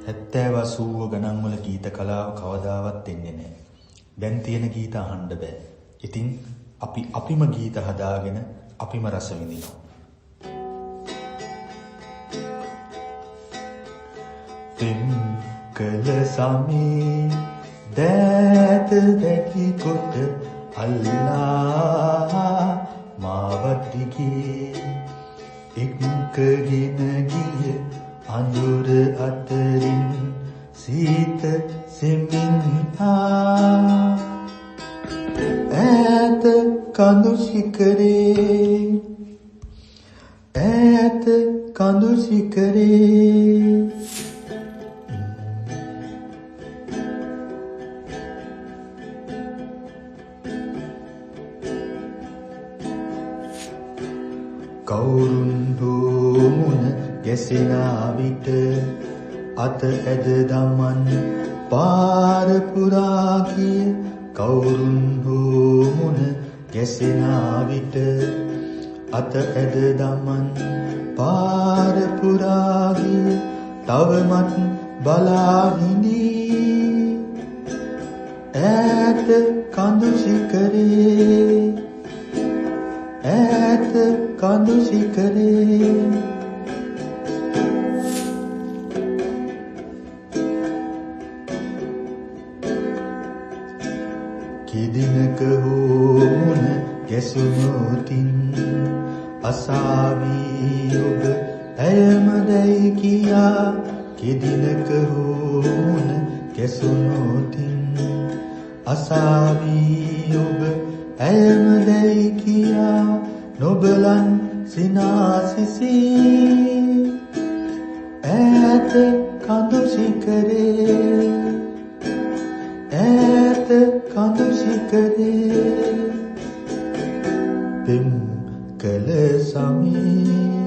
70 80 ගණන් වල ගීත කලාව කවදාවත් එන්නේ නැහැ. දැන් තියෙන ගීත අහන්න බෑ. ඉතින් අපිම ගීත හදාගෙන අපිම රස විඳිනවා. තෙම් කළ සමේ දෑත දැකි කොට අල්ලා මාවත් දිගේ එක්කගෙන ගිය අඳුර අතරින් සීත සෙමින් ඈත කඳු ශිඛරේ ඈත කඳු ශිඛරේ කවුරුන් හෝ මුණ ගැසෙන විට අත ඇද දමන් පාර පුරා ගිය කවුරුන් හෝ මුණ ගැසෙන විට අත ඇද දමන් පාර පුරා ගිය තවමත් බලා හිඳී ඈත කඳු ශිඛරේ ඈත කඳු ශිඛරේ කිදිනක හෝ මුණ ගැසුණොතින් අසාවී ඔබ ඇයම දැයි කියා කිදිනක හෝ මුණ ගැසුණොතින් අසාවී ඔබ ඇයම දැයි කියා නොබලන් සිනාසිසී ඈත කඳු ශිඛරේ ඈත කඳු ශිඛරේ පෙම් කළ සමේ